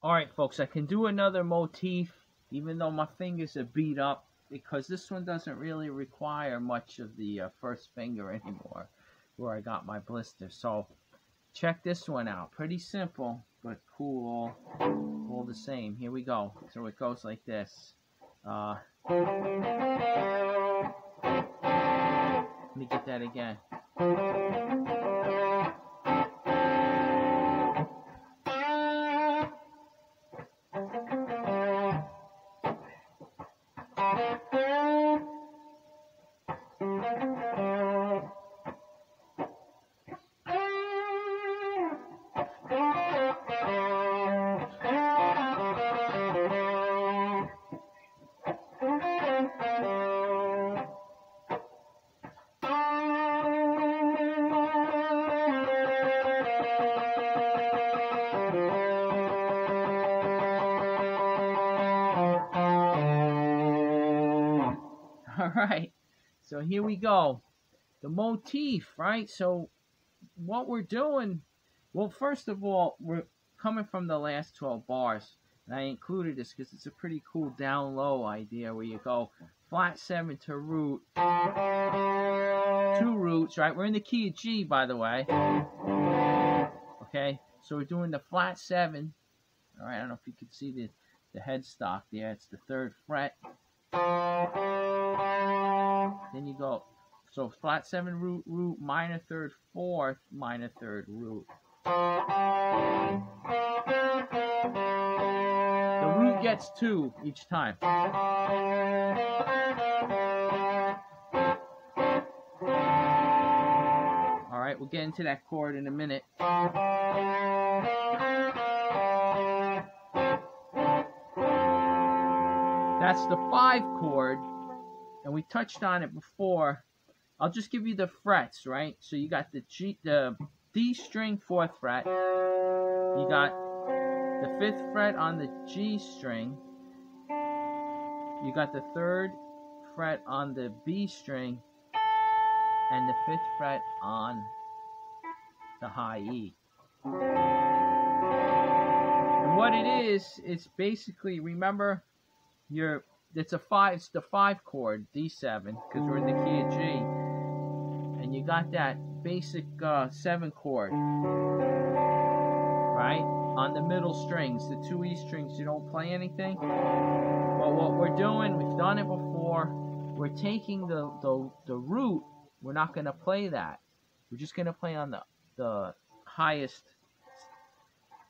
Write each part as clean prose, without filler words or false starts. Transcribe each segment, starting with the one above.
Alright folks, I can do another motif even though my fingers are beat up, because this one doesn't really require much of the first finger anymore where I got my blister. So check this one out. Pretty simple, but cool all the same. Here we go. So it goes like this. Let me get that again. Alright, so here we go. The motif, right? So what we're doing, well, first of all, we're coming from the last 12 bars. And I included this because it's a pretty cool down low idea where you go flat 7 to root, 2 roots, right? We're in the key of G, by the way. Okay, so we're doing the flat 7. Alright, I don't know if you can see the headstock there. It's the 3rd fret. Then you go, so flat 7 root, root, minor 3rd, 4th, minor 3rd, root. The root gets 2 each time. Alright, we'll get into that chord in a minute. That's the 5 chord, and we touched on it before. I'll just give you the frets, right? So you got the D string 4th fret. You got the 5th fret on the G string. You got the 3rd fret on the B string, and the 5th fret on the high E. And what it is, it's basically, remember, it's the 5 chord, D7, because we're in the key of G, and you got that basic 7 chord, right, on the middle strings, the 2 E strings. You don't play anything. But what we're doing, we've done it before, we're taking the root. We're not going to play that. We're just going to play on the highest,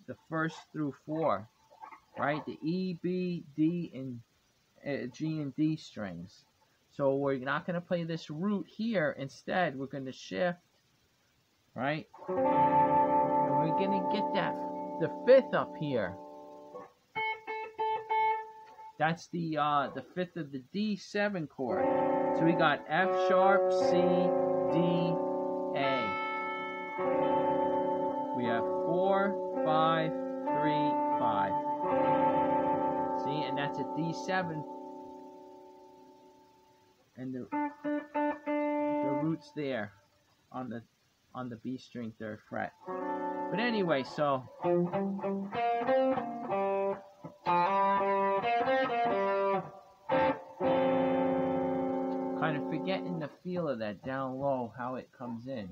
the 1st through 4, right, the E, B, D, and G and D strings. So we're not going to play this root here. Instead, we're going to shift, right? And we're going to get the 5th up here. That's the 5th of the D7 chord. So we got F sharp, C, D, A. We have 4, 5, 3, 5. See, and that's a D7, and the root's there on the B string 3rd fret. But anyway, so kind of forgetting the feel of that down low, how it comes in.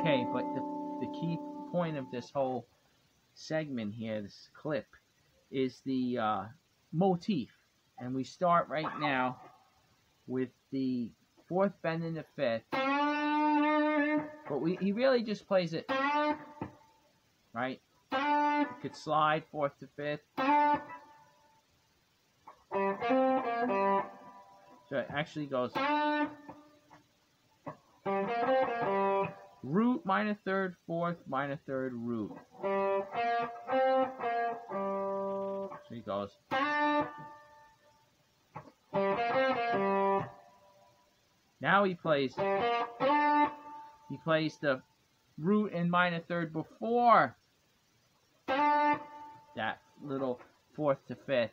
Okay, but the key point of this whole segment here, this clip, is the motif. And we start right now with the 4th bend in the 5th. But he really just plays it, right? You could slide 4th to 5th. So it actually goes root, minor 3rd, 4th, minor 3rd, root. So he goes. Now he plays the root and minor 3rd before that little 4th to 5th.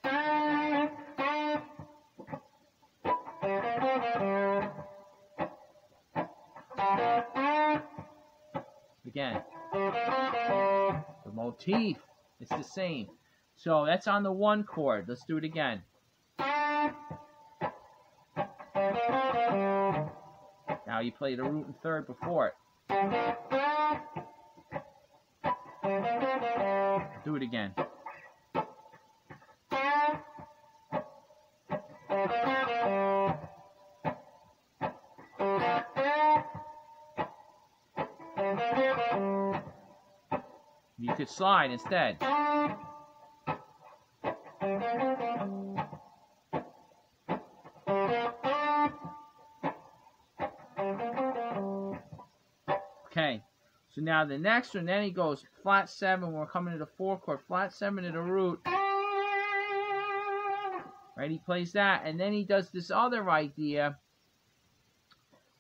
Again. The motif. It's the same. So that's on the 1 chord. Let's do it again. Now you play the root and 3rd before it. Do it again. You could slide instead. Okay, so now the next one, then he goes flat 7. We're coming to the 4 chord, flat 7 to the root. Right, he plays that, and then he does this other idea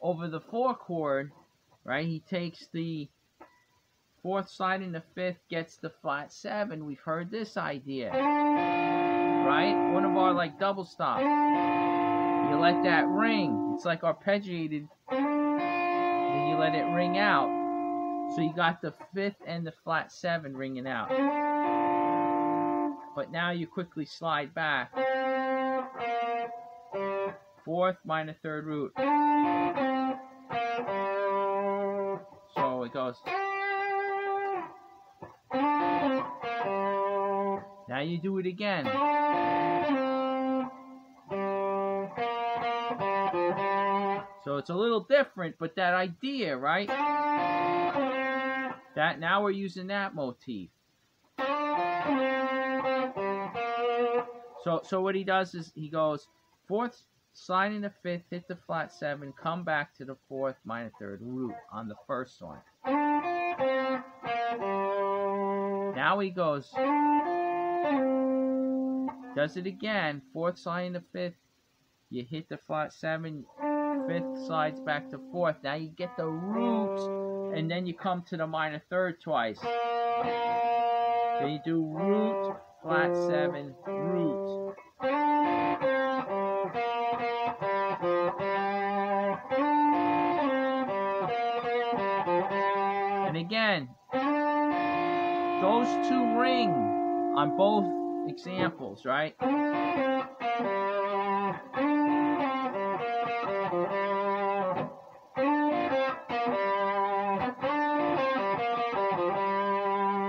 over the 4 chord. Right, he takes the 4th slide in the 5th, gets the flat 7. We've heard this idea, right? One of our like double stop. You let that ring. It's like arpeggiated. Then you let it ring out. So you got the 5th and the flat 7 ringing out. But now you quickly slide back. 4th minor 3rd root. So it goes. Now you do it again. So it's a little different, but that idea, right? That now we're using that motif. So what he does is he goes 4th, slide in the 5th, hit the flat 7, come back to the 4th minor 3rd root on the 1st one. Now he goes, does it again, 4th slide in the 5th, you hit the flat 7, 5th slides back to 4th. Now you get the root, and then you come to the minor 3rd twice. So you do root, flat 7, root. And again, those 2 ring on both examples, right?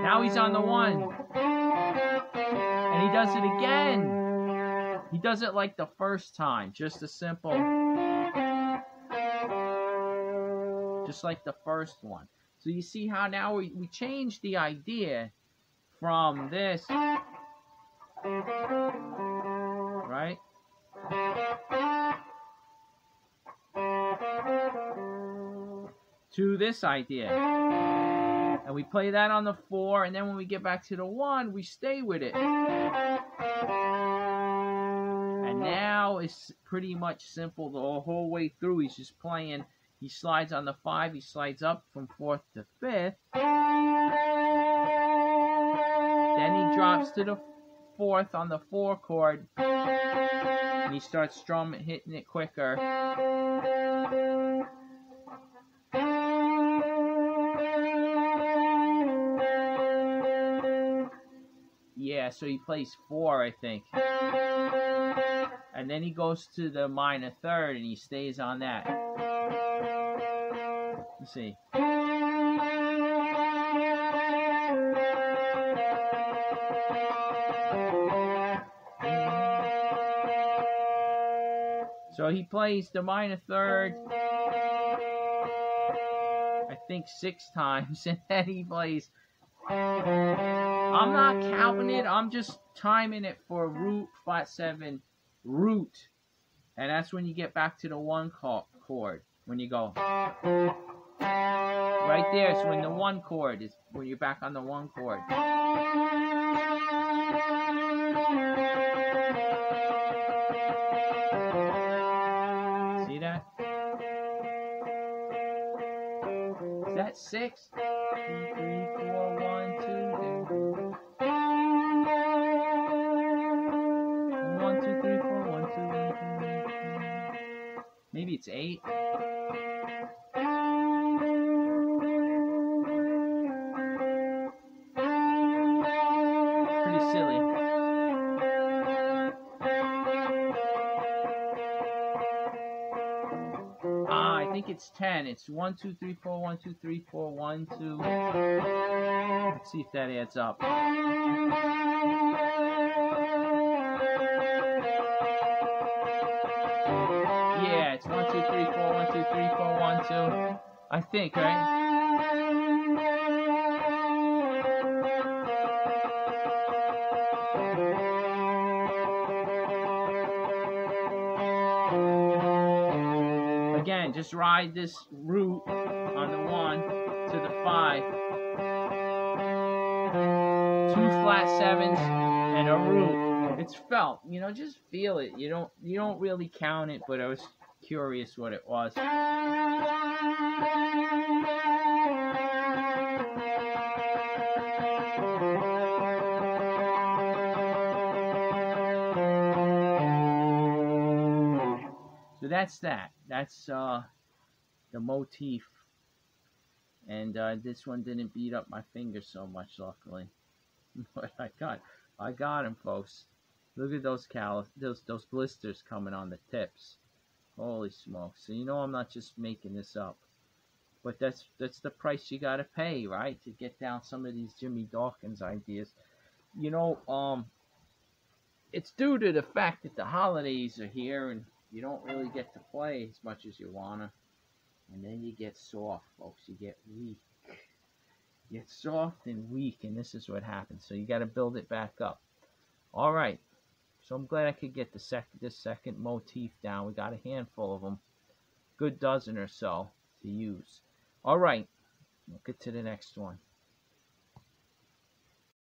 Now he's on the 1. And he does it again. He does it like the first time. Just a simple. Just like the first one. So you see how now we changed the idea from this. Right? To this idea. And we play that on the 4, and then when we get back to the 1, we stay with it. And now it's pretty much simple the whole way through. He's just playing. He slides on the 5. He slides up from 4th to 5th. Then he drops to the 4th on the 4 chord. And he starts strumming, hitting it quicker. Yeah, so he plays 4, I think. And then he goes to the minor 3rd and he stays on that. Let's see. So he plays the minor 3rd, I think 6 times, and then he plays. I'm not counting it, I'm just timing it for root, flat 7, root. And that's when you get back to the 1 chord. When you go. Right there, so when the 1 chord is, when you're back on the 1 chord. See that? Is that 6? 2, 3, 4, 1, 2, 3. 1, 2, 3, 4, 1, 2, 3. Maybe it's 8. I think it's 10. It's 1, 2, 3, 4, 1, 2, 3, 4, 1, 2. Let's see if that adds up. Yeah, it's 1, 2, 3, 4, 1, 2, 3, 4, 1, 2. I think, right? Again, just ride this root on the 1 to the 5. 2 flat 7s and a root. It's felt, you know, just feel it. You don't really count it, but I was curious what it was. So that's that. That's the motif. And this one didn't beat up my finger so much, luckily. But I got him, folks. Look at those those blisters coming on the tips. Holy smokes! So you know I'm not just making this up. But that's the price you gotta pay, right, to get down some of these Jimmy Dawkins ideas. You know, it's due to the fact that the holidays are here and you don't really get to play as much as you wanna. And then you get soft, folks. You get weak. You get soft and weak, and this is what happens. So you got to build it back up. All right. So I'm glad I could get this second motif down. We got a handful of them, good dozen or so to use. All right. We'll get to the next one.